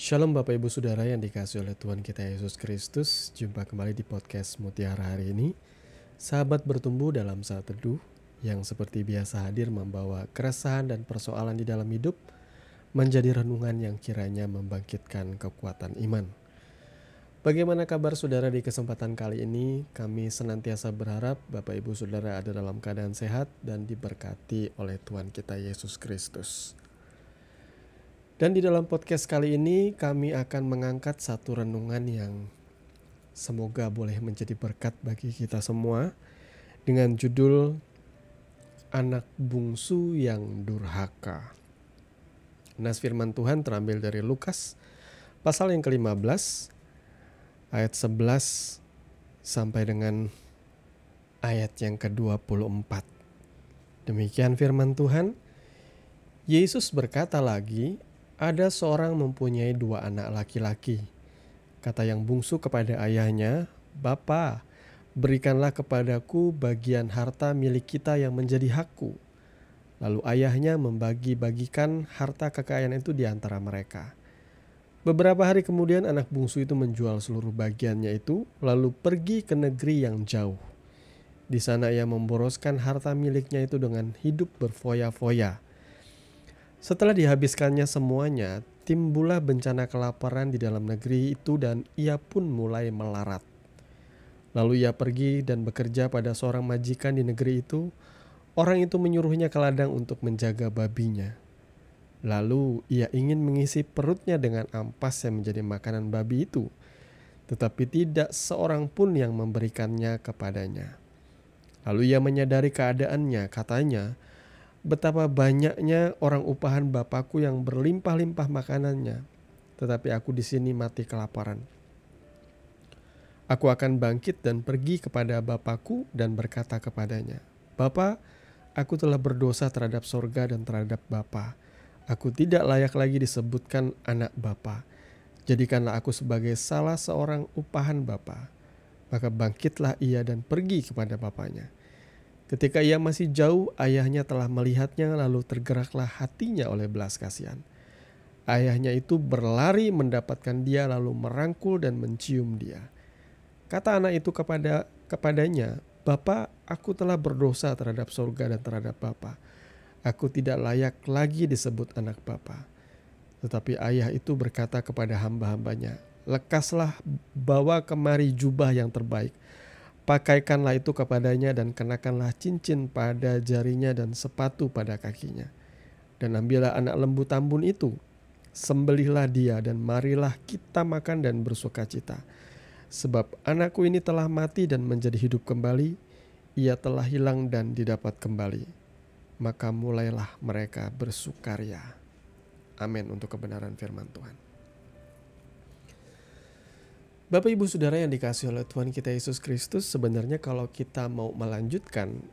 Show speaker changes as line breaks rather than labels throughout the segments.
Shalom Bapak Ibu Saudara yang dikasihi oleh Tuhan kita Yesus Kristus. Jumpa kembali di podcast Mutiara hari ini. Sahabat bertumbuh dalam saat teduh yang seperti biasa hadir membawa keresahan dan persoalan di dalam hidup menjadi renungan yang kiranya membangkitkan kekuatan iman. Bagaimana kabar saudara di kesempatan kali ini? Kami senantiasa berharap Bapak Ibu Saudara ada dalam keadaan sehat dan diberkati oleh Tuhan kita Yesus Kristus. Dan di dalam podcast kali ini kami akan mengangkat satu renungan yang semoga boleh menjadi berkat bagi kita semua dengan judul Anak Bungsu yang Durhaka. Nas firman Tuhan terambil dari Lukas pasal yang ke-15 ayat 11 sampai dengan ayat yang ke-24. Demikian firman Tuhan. Yesus berkata lagi, ada seorang mempunyai 2 anak laki-laki. Kata yang bungsu kepada ayahnya, "Bapa, berikanlah kepadaku bagian harta milik kita yang menjadi hakku." Lalu ayahnya membagi-bagikan harta kekayaan itu di antara mereka. Beberapa hari kemudian anak bungsu itu menjual seluruh bagiannya itu, lalu pergi ke negeri yang jauh. Di sana ia memboroskan harta miliknya itu dengan hidup berfoya-foya. Setelah dihabiskannya semuanya, timbullah bencana kelaparan di dalam negeri itu dan ia pun mulai melarat. Lalu ia pergi dan bekerja pada seorang majikan di negeri itu. Orang itu menyuruhnya ke ladang untuk menjaga babinya. Lalu ia ingin mengisi perutnya dengan ampas yang menjadi makanan babi itu, tetapi tidak seorang pun yang memberikannya kepadanya. Lalu ia menyadari keadaannya, katanya, "Betapa banyaknya orang upahan Bapakku yang berlimpah-limpah makanannya, tetapi aku di sini mati kelaparan. Aku akan bangkit dan pergi kepada Bapakku dan berkata kepadanya, Bapa, aku telah berdosa terhadap sorga dan terhadap Bapa. Aku tidak layak lagi disebutkan anak Bapa. Jadikanlah aku sebagai salah seorang upahan Bapa." Maka bangkitlah ia dan pergi kepada bapaknya. Ketika ia masih jauh, ayahnya telah melihatnya, lalu tergeraklah hatinya oleh belas kasihan. Ayahnya itu berlari mendapatkan dia, lalu merangkul dan mencium dia. Kata anak itu kepadanya, "Bapa, aku telah berdosa terhadap surga dan terhadap Bapa. Aku tidak layak lagi disebut anak Bapa." Tetapi ayah itu berkata kepada hamba-hambanya, "Lekaslah, bawa kemari jubah yang terbaik. Pakaikanlah itu kepadanya dan kenakanlah cincin pada jarinya dan sepatu pada kakinya. Dan ambillah anak lembu tambun itu, sembelihlah dia dan marilah kita makan dan bersukacita. Sebab anakku ini telah mati dan menjadi hidup kembali, ia telah hilang dan didapat kembali." Maka mulailah mereka bersukaria. Amin untuk kebenaran firman Tuhan. Bapak Ibu Saudara yang dikasihi oleh Tuhan kita Yesus Kristus, sebenarnya kalau kita mau melanjutkan,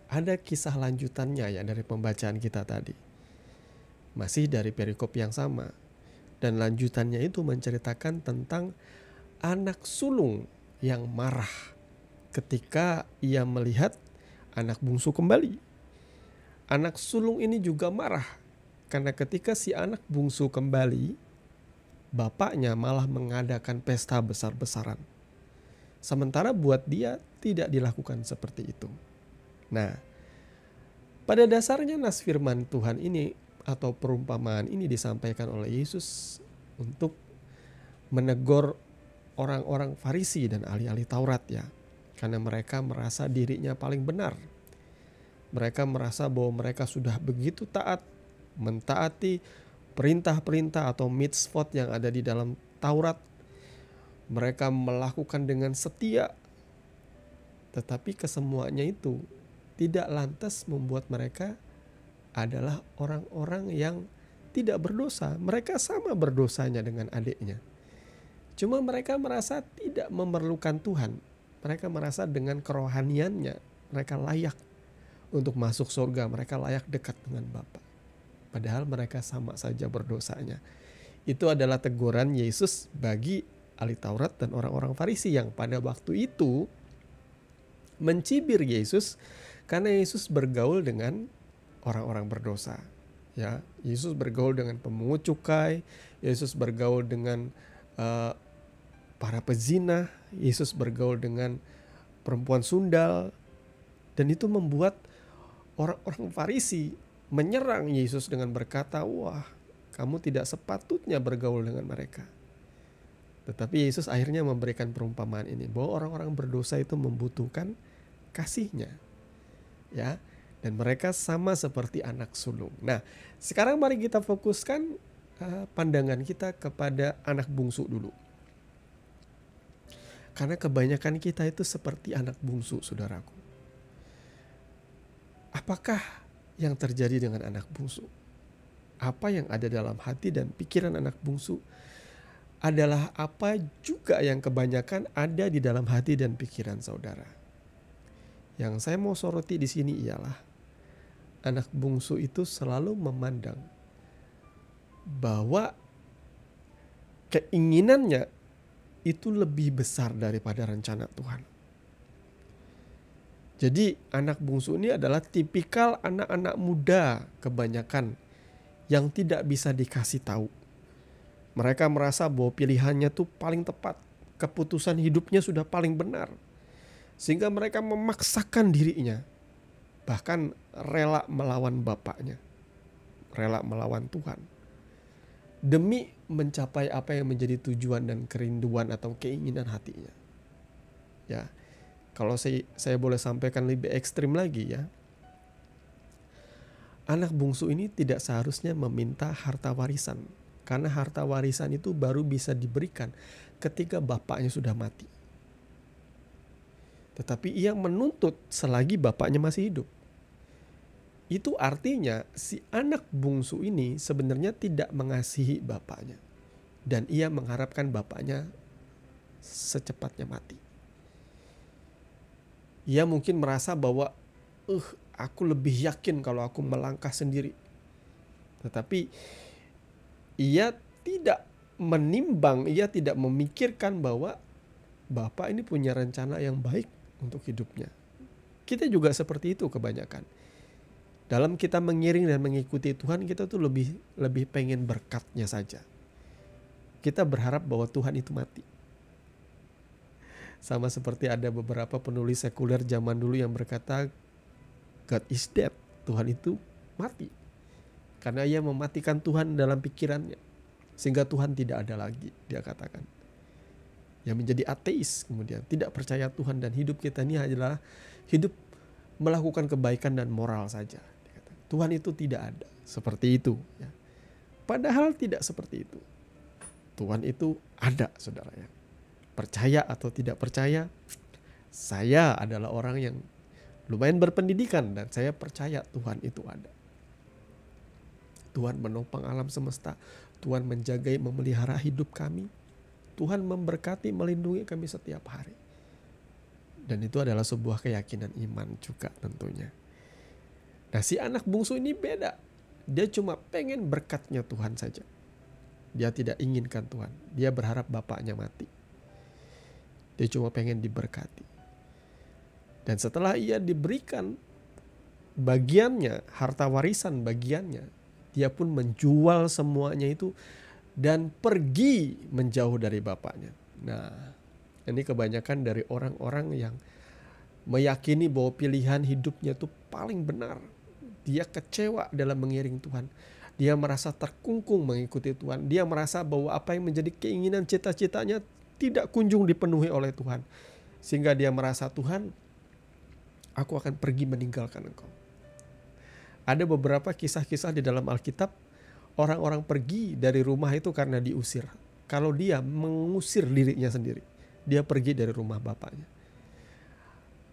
ada kisah lanjutannya ya dari pembacaan kita tadi. Masih dari perikop yang sama. Dan lanjutannya itu menceritakan tentang anak sulung yang marah ketika ia melihat anak bungsu kembali. Anak sulung ini juga marah karena ketika si anak bungsu kembali, bapaknya malah mengadakan pesta besar-besaran. Sementara buat dia tidak dilakukan seperti itu. Nah, pada dasarnya nas firman Tuhan ini atau perumpamaan ini disampaikan oleh Yesus untuk menegur orang-orang Farisi dan ahli-ahli Taurat ya. Karena mereka merasa dirinya paling benar. Mereka merasa bahwa mereka sudah begitu taat, mentaati perintah-perintah atau mitzvot yang ada di dalam Taurat. Mereka melakukan dengan setia. Tetapi kesemuanya itu tidak lantas membuat mereka adalah orang-orang yang tidak berdosa. Mereka sama berdosanya dengan adiknya. Cuma mereka merasa tidak memerlukan Tuhan. Mereka merasa dengan kerohaniannya mereka layak untuk masuk surga. Mereka layak dekat dengan Bapa. Padahal mereka sama saja berdosanya. Itu adalah teguran Yesus bagi ahli Taurat dan orang-orang Farisi yang pada waktu itu mencibir Yesus karena Yesus bergaul dengan orang-orang berdosa. Ya, Yesus bergaul dengan pemungut cukai, Yesus bergaul dengan uh, para pezina, Yesus bergaul dengan perempuan sundal, dan itu membuat orang-orang Farisi menyerang Yesus dengan berkata, wah, kamu tidak sepatutnya bergaul dengan mereka. Tetapi Yesus akhirnya memberikan perumpamaan ini, bahwa orang-orang berdosa itu membutuhkan kasihnya, ya, dan mereka sama seperti anak sulung. Nah, sekarang mari kita fokuskan pandangan kita kepada anak bungsu dulu. Karena kebanyakan kita itu seperti anak bungsu, saudaraku. Apakah yang terjadi dengan anak bungsu? Apa yang ada dalam hati dan pikiran anak bungsu adalah apa juga yang kebanyakan ada di dalam hati dan pikiran saudara. Yang saya mau soroti di sini ialah anak bungsu itu selalu memandang bahwa keinginannya itu lebih besar daripada rencana Tuhan. Jadi anak bungsu ini adalah tipikal anak-anak muda kebanyakan yang tidak bisa dikasih tahu. Mereka merasa bahwa pilihannya tuh paling tepat, keputusan hidupnya sudah paling benar. Sehingga mereka memaksakan dirinya, bahkan rela melawan bapaknya, rela melawan Tuhan, demi mencapai apa yang menjadi tujuan dan kerinduan atau keinginan hatinya. Ya, kalau saya boleh sampaikan lebih ekstrim lagi ya, anak bungsu ini tidak seharusnya meminta harta warisan, karena harta warisan itu baru bisa diberikan ketika bapaknya sudah mati. Tetapi ia menuntut selagi bapaknya masih hidup. Itu artinya si anak bungsu ini sebenarnya tidak mengasihi bapaknya. Dan ia mengharapkan bapaknya secepatnya mati. Ia mungkin merasa bahwa aku lebih yakin kalau aku melangkah sendiri. Tetapi ia tidak menimbang, ia tidak memikirkan bahwa bapak ini punya rencana yang baik untuk hidupnya. Kita juga seperti itu kebanyakan. Dalam kita mengiring dan mengikuti Tuhan, kita tuh lebih pengen berkatnya saja. Kita berharap bahwa Tuhan itu mati. Sama seperti ada beberapa penulis sekuler zaman dulu yang berkata, God is dead, Tuhan itu mati. Karena ia mematikan Tuhan dalam pikirannya. Sehingga Tuhan tidak ada lagi, dia katakan. Yang menjadi ateis kemudian, tidak percaya Tuhan, dan hidup kita ini adalah hidup melakukan kebaikan dan moral saja. Tuhan itu tidak ada, seperti itu. Ya. Padahal tidak seperti itu. Tuhan itu ada, saudara ya. Percaya atau tidak percaya, saya adalah orang yang lumayan berpendidikan dan saya percaya Tuhan itu ada. Tuhan menopang alam semesta, Tuhan menjaga, memelihara hidup kami, Tuhan memberkati, melindungi kami setiap hari. Dan itu adalah sebuah keyakinan iman juga tentunya. Nah, si anak bungsu ini beda. Dia cuma pengen berkatnya Tuhan saja. Dia tidak inginkan Tuhan. Dia berharap bapaknya mati. Dia cuma pengen diberkati. Dan setelah ia diberikan bagiannya, harta warisan bagiannya, dia pun menjual semuanya itu dan pergi menjauh dari bapaknya. Nah, ini kebanyakan dari orang-orang yang meyakini bahwa pilihan hidupnya itu paling benar. Dia kecewa dalam mengiring Tuhan. Dia merasa terkungkung mengikuti Tuhan. Dia merasa bahwa apa yang menjadi keinginan cita-citanya tidak kunjung dipenuhi oleh Tuhan. Sehingga dia merasa, Tuhan, aku akan pergi meninggalkan Engkau. Ada beberapa kisah-kisah di dalam Alkitab, orang-orang pergi dari rumah itu karena diusir. Kalau dia mengusir dirinya sendiri, dia pergi dari rumah bapaknya.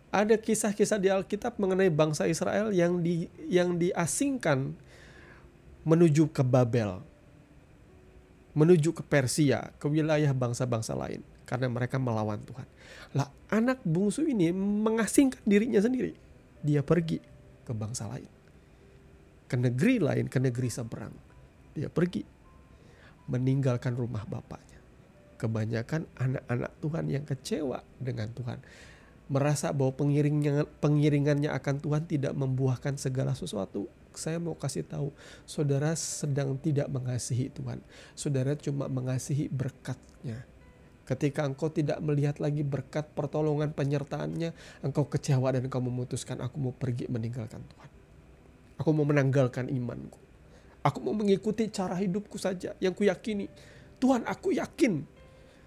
Ada kisah-kisah di Alkitab mengenai bangsa Israel yang diasingkan menuju ke Babel, menuju ke Persia, ke wilayah bangsa-bangsa lain, karena mereka melawan Tuhan. Lah, anak bungsu ini mengasingkan dirinya sendiri. Dia pergi ke bangsa lain, ke negeri lain, ke negeri seberang. Dia pergi meninggalkan rumah bapaknya. Kebanyakan anak-anak Tuhan yang kecewa dengan Tuhan, merasa bahwa pengiringannya akan Tuhan tidak membuahkan segala sesuatu, saya mau kasih tahu, saudara sedang tidak mengasihi Tuhan. Saudara cuma mengasihi berkat-Nya. Ketika engkau tidak melihat lagi berkat pertolongan penyertaan-Nya, engkau kecewa dan engkau memutuskan, aku mau pergi meninggalkan Tuhan. Aku mau menanggalkan imanku. Aku mau mengikuti cara hidupku saja yang kuyakini. Tuhan, aku yakin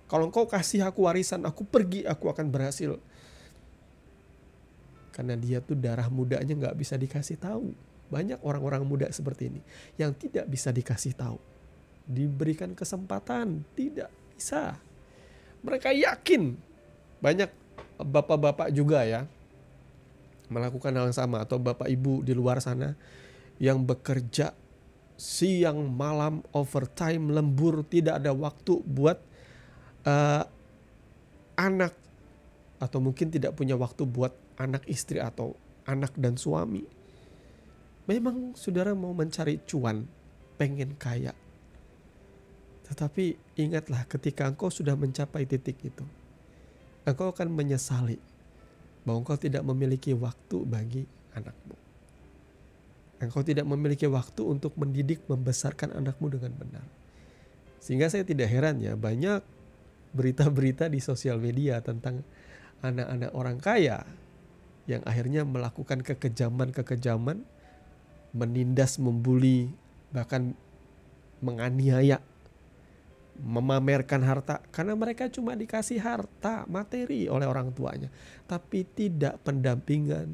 kalau engkau kasih aku warisan, aku pergi, aku akan berhasil. Karena dia tuh darah mudanya gak bisa dikasih tahu. Banyak orang-orang muda seperti ini yang tidak bisa dikasih tahu. Diberikan kesempatan, tidak bisa. Mereka yakin. Banyak bapak-bapak juga ya melakukan hal yang sama, atau bapak ibu di luar sana yang bekerja siang malam, overtime, lembur, tidak ada waktu buat anak, atau mungkin tidak punya waktu buat anak istri atau anak dan suami. Memang saudara mau mencari cuan, pengen kaya. Tetapi ingatlah, ketika engkau sudah mencapai titik itu, engkau akan menyesali bahwa engkau tidak memiliki waktu bagi anakmu. Engkau tidak memiliki waktu untuk mendidik, membesarkan anakmu dengan benar. Sehingga saya tidak heran ya, banyak berita-berita di sosial media tentang anak-anak orang kaya yang akhirnya melakukan kekejaman, menindas, membuli, bahkan menganiaya, memamerkan harta. Karena mereka cuma dikasih harta, materi oleh orang tuanya, tapi tidak pendampingan,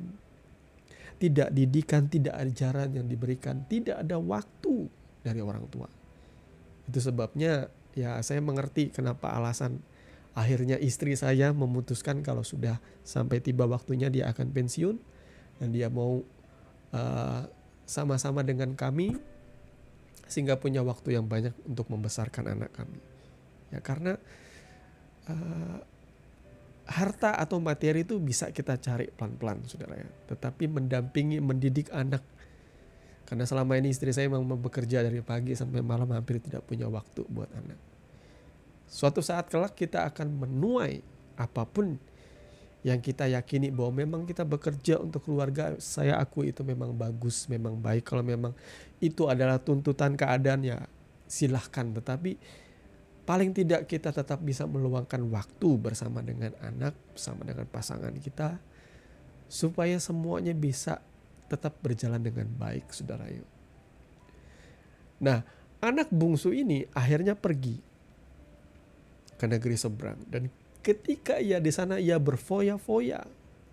tidak didikan, tidak ajaran yang diberikan, tidak ada waktu dari orang tua. Itu sebabnya ya saya mengerti kenapa alasan akhirnya istri saya memutuskan kalau sudah sampai tiba waktunya dia akan pensiun dan dia mau sama-sama dengan kami sehingga punya waktu yang banyak untuk membesarkan anak kami. Ya karena harta atau materi itu bisa kita cari pelan-pelan saudara ya. Tetapi mendampingi, mendidik anak. Karena selama ini istri saya memang bekerja dari pagi sampai malam, hampir tidak punya waktu buat anak. Suatu saat kelak kita akan menuai apapun yang kita yakini bahwa memang kita bekerja untuk keluarga. Saya akui itu memang bagus, memang baik. Kalau memang itu adalah tuntutan keadaan ya silahkan. Tetapi paling tidak kita tetap bisa meluangkan waktu bersama dengan anak, bersama dengan pasangan kita, supaya semuanya bisa tetap berjalan dengan baik, saudara yuk. Nah, anak bungsu ini akhirnya pergi ke negeri seberang, dan ketika ia di sana ia berfoya-foya.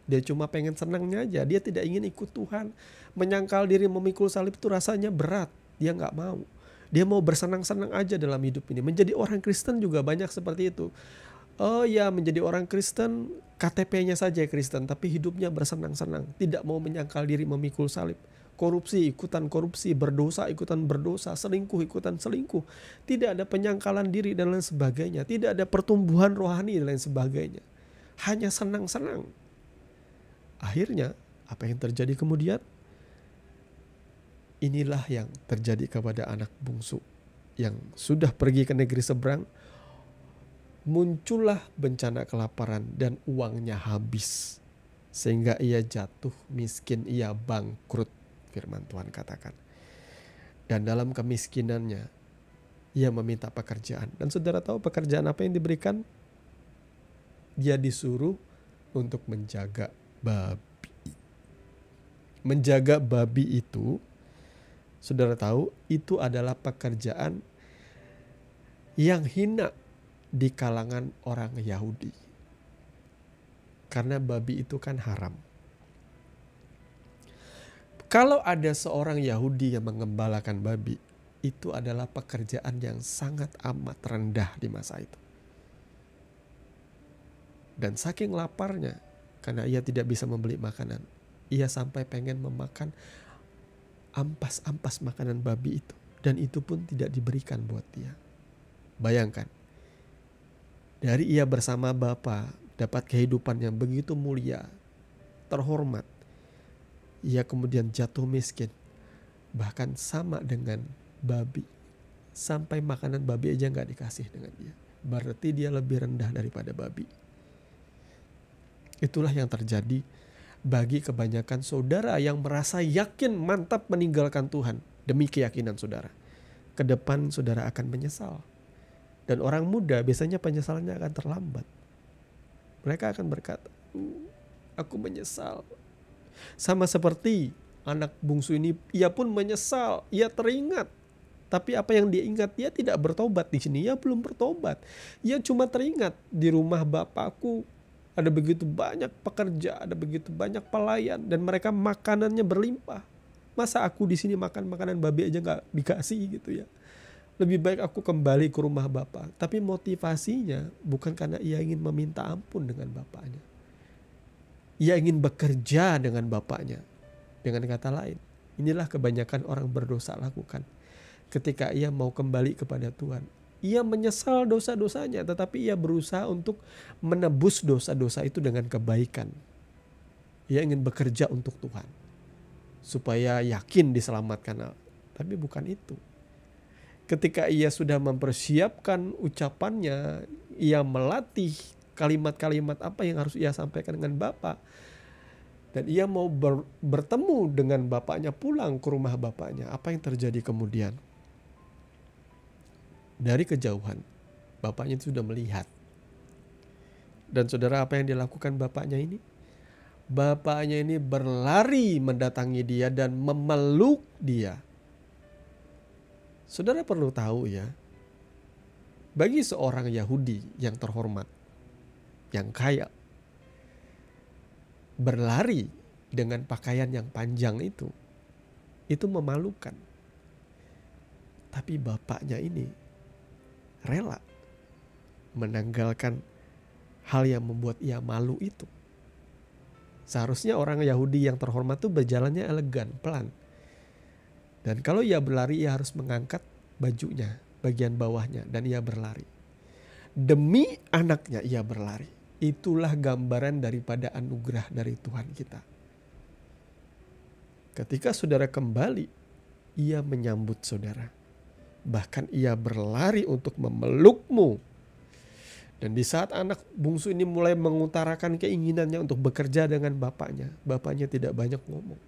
Dia cuma pengen senangnya aja, dia tidak ingin ikut Tuhan. Menyangkal diri memikul salib itu rasanya berat, dia nggak mau. Dia mau bersenang-senang aja dalam hidup ini. Menjadi orang Kristen juga banyak seperti itu. Oh ya, menjadi orang Kristen, KTP-nya saja Kristen, tapi hidupnya bersenang-senang. Tidak mau menyangkal diri memikul salib. Korupsi, ikutan korupsi, berdosa, ikutan berdosa, selingkuh, ikutan selingkuh. Tidak ada penyangkalan diri dan lain sebagainya. Tidak ada pertumbuhan rohani dan lain sebagainya. Hanya senang-senang. Akhirnya, apa yang terjadi kemudian? Inilah yang terjadi kepada anak bungsu yang sudah pergi ke negeri seberang. Muncullah bencana kelaparan dan uangnya habis. Sehingga ia jatuh miskin, ia bangkrut. Firman Tuhan katakan. Dan dalam kemiskinannya, ia meminta pekerjaan. Dan saudara tahu pekerjaan apa yang diberikan? Dia disuruh untuk menjaga babi. Menjaga babi itu, saudara tahu, itu adalah pekerjaan yang hina di kalangan orang Yahudi. Karena babi itu kan haram. Kalau ada seorang Yahudi yang mengembalakan babi, itu adalah pekerjaan yang sangat amat rendah di masa itu. Dan saking laparnya, karena ia tidak bisa membeli makanan, ia sampai pengen memakan ampas-ampas makanan babi itu. Dan itu pun tidak diberikan buat dia. Bayangkan, dari ia bersama Bapa dapat kehidupan yang begitu mulia, terhormat, ia kemudian jatuh miskin, bahkan sama dengan babi. Sampai makanan babi aja gak dikasih dengan dia. Berarti dia lebih rendah daripada babi. Itulah yang terjadi bagi kebanyakan saudara yang merasa yakin mantap meninggalkan Tuhan demi keyakinan saudara, ke depan saudara akan menyesal. Dan orang muda biasanya penyesalannya akan terlambat. Mereka akan berkata, aku menyesal. Sama seperti anak bungsu ini, ia pun menyesal, ia teringat. Tapi apa yang dia ingat, dia tidak bertobat di sini, ia belum bertobat. Ia cuma teringat di rumah bapakku ada begitu banyak pekerja, ada begitu banyak pelayan, dan mereka makanannya berlimpah. Masa aku di sini makan makanan babi aja nggak dikasih gitu ya. Lebih baik aku kembali ke rumah bapak. Tapi motivasinya bukan karena ia ingin meminta ampun dengan bapaknya. Ia ingin bekerja dengan bapaknya. Dengan kata lain, inilah kebanyakan orang berdosa lakukan. Ketika ia mau kembali kepada Tuhan, ia menyesal dosa-dosanya, tetapi ia berusaha untuk menebus dosa-dosa itu dengan kebaikan. Ia ingin bekerja untuk Tuhan, supaya yakin diselamatkan. Tapi bukan itu. Ketika ia sudah mempersiapkan ucapannya, ia melatih kalimat-kalimat apa yang harus ia sampaikan dengan Bapa. Dan ia mau bertemu dengan bapaknya, pulang ke rumah bapaknya. Apa yang terjadi kemudian? Dari kejauhan, bapaknya itu sudah melihat. Dan saudara, apa yang dilakukan bapaknya ini? Bapaknya ini berlari mendatangi dia dan memeluk dia. Saudara perlu tahu ya, bagi seorang Yahudi yang terhormat, yang kaya, berlari dengan pakaian yang panjang itu memalukan. Tapi bapaknya ini rela menanggalkan hal yang membuat ia malu itu. Seharusnya orang Yahudi yang terhormat itu berjalannya elegan, pelan. Dan kalau ia berlari, ia harus mengangkat bajunya, bagian bawahnya, dan ia berlari. Demi anaknya ia berlari. Itulah gambaran daripada anugerah dari Tuhan kita. Ketika saudara kembali, ia menyambut saudara. Bahkan ia berlari untuk memelukmu. Dan di saat anak bungsu ini mulai mengutarakan keinginannya untuk bekerja dengan bapaknya, bapaknya tidak banyak ngomong.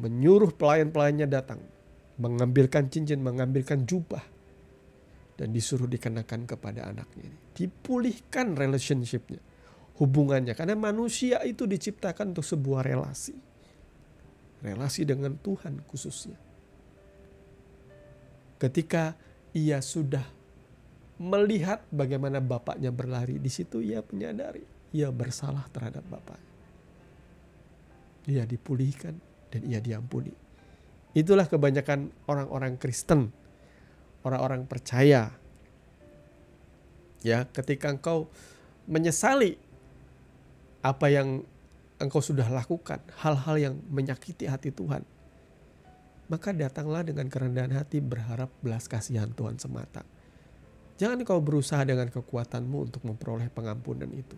Menyuruh pelayan-pelayannya datang, mengambilkan cincin, mengambilkan jubah, dan disuruh dikenakan kepada anaknya ini. Dipulihkan relationship-nya, hubungannya. Karena manusia itu diciptakan untuk sebuah relasi. Relasi dengan Tuhan khususnya. Ketika ia sudah melihat bagaimana bapaknya berlari, di situ ia menyadari ia bersalah terhadap bapaknya. Ia dipulihkan dan ia diampuni. Itulah kebanyakan orang-orang Kristen, orang-orang percaya. Ya, ketika engkau menyesali apa yang engkau sudah lakukan, hal-hal yang menyakiti hati Tuhan, maka datanglah dengan kerendahan hati berharap belas kasihan Tuhan semata. Jangan kau berusaha dengan kekuatanmu untuk memperoleh pengampunan itu.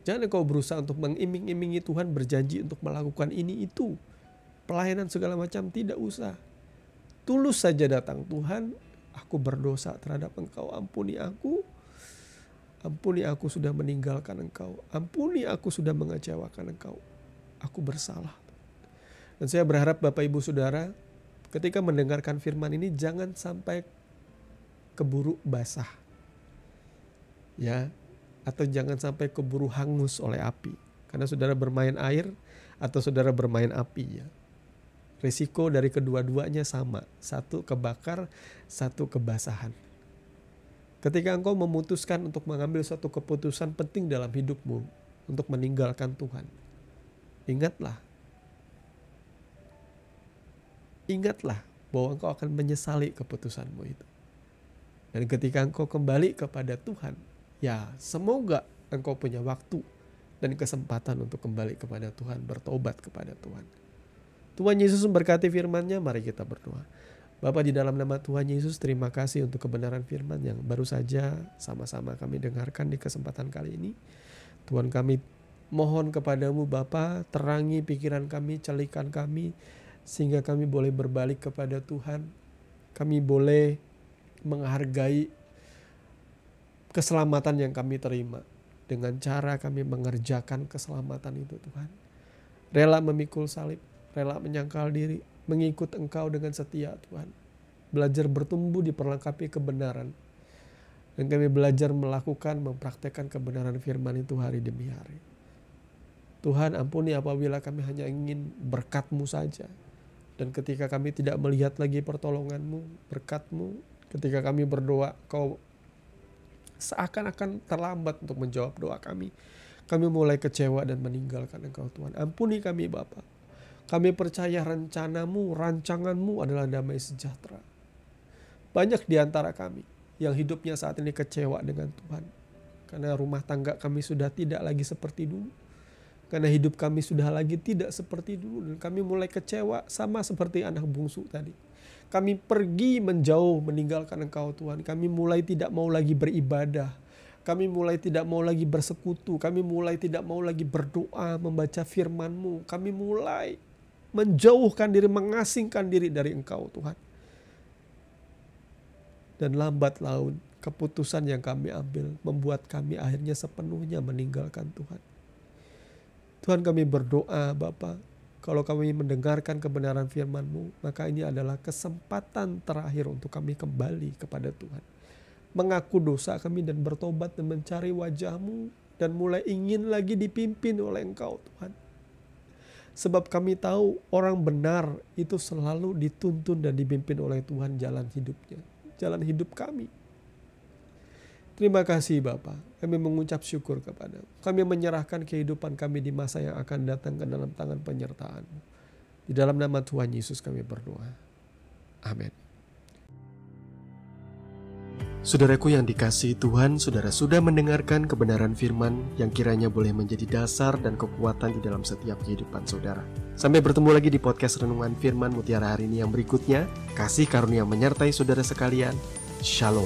Jangan kau berusaha untuk mengiming-imingi Tuhan, berjanji untuk melakukan ini itu. Pelayanan segala macam, tidak usah. Tulus saja datang, Tuhan, aku berdosa terhadap Engkau, ampuni aku. Ampuni aku sudah meninggalkan Engkau. Ampuni aku sudah mengecewakan Engkau. Aku bersalah. Dan saya berharap Bapak Ibu Saudara, ketika mendengarkan firman ini jangan sampai keburu basah. Ya, atau jangan sampai keburu hangus oleh api. Karena saudara bermain air atau saudara bermain api ya. Risiko dari kedua-duanya sama. Satu kebakar, satu kebasahan. Ketika engkau memutuskan untuk mengambil suatu keputusan penting dalam hidupmu untuk meninggalkan Tuhan, ingatlah bahwa engkau akan menyesali keputusanmu itu. Dan ketika engkau kembali kepada Tuhan, ya semoga engkau punya waktu dan kesempatan untuk kembali kepada Tuhan, bertobat kepada Tuhan. Tuhan Yesus memberkati firman-Nya, mari kita berdoa. Bapa, di dalam nama Tuhan Yesus, terima kasih untuk kebenaran firman yang baru saja sama-sama kami dengarkan di kesempatan kali ini. Tuhan, kami mohon kepadamu Bapa, terangi pikiran kami, celikan kami, sehingga kami boleh berbalik kepada Tuhan. Kami boleh menghargai keselamatan yang kami terima dengan cara kami mengerjakan keselamatan itu Tuhan. rela memikul salib, rela menyangkal diri, mengikut Engkau dengan setia Tuhan. Belajar bertumbuh diperlengkapi kebenaran. Dan kami belajar melakukan, mempraktekkan kebenaran firman itu hari demi hari. Tuhan, ampuni apabila kami hanya ingin berkat-Mu saja. Dan ketika kami tidak melihat lagi pertolongan-Mu, berkat-Mu, ketika kami berdoa, Kau seakan-akan terlambat untuk menjawab doa kami. Kami mulai kecewa dan meninggalkan Engkau Tuhan. Ampuni kami Bapa. Kami percaya rencana-Mu, rancangan-Mu adalah damai sejahtera. Banyak di antara kami yang hidupnya saat ini kecewa dengan Tuhan. Karena rumah tangga kami sudah tidak lagi seperti dulu. Karena hidup kami sudah lagi tidak seperti dulu. Dan kami mulai kecewa sama seperti anak bungsu tadi. Kami pergi menjauh meninggalkan Engkau Tuhan. Kami mulai tidak mau lagi beribadah. Kami mulai tidak mau lagi bersekutu. Kami mulai tidak mau lagi berdoa, membaca firman-Mu. Kami mulai menjauhkan diri, mengasingkan diri dari Engkau Tuhan. Dan lambat laun keputusan yang kami ambil membuat kami akhirnya sepenuhnya meninggalkan Tuhan. Tuhan, kami berdoa Bapa, kalau kami mendengarkan kebenaran firman-Mu, maka ini adalah kesempatan terakhir untuk kami kembali kepada Tuhan. Mengaku dosa kami dan bertobat dan mencari wajah-Mu dan mulai ingin lagi dipimpin oleh Engkau Tuhan. Sebab kami tahu orang benar itu selalu dituntun dan dipimpin oleh Tuhan jalan hidupnya, jalan hidup kami. Terima kasih Bapa, kami mengucap syukur kepada-Mu. Kami menyerahkan kehidupan kami di masa yang akan datang ke dalam tangan penyertaan-Mu. Di dalam nama Tuhan Yesus kami berdoa. Amin. Saudaraku yang dikasihi Tuhan, saudara sudah mendengarkan kebenaran firman yang kiranya boleh menjadi dasar dan kekuatan di dalam setiap kehidupan saudara. Sampai bertemu lagi di podcast Renungan Firman Mutiara hari ini yang berikutnya. Kasih karunia menyertai saudara sekalian. Shalom.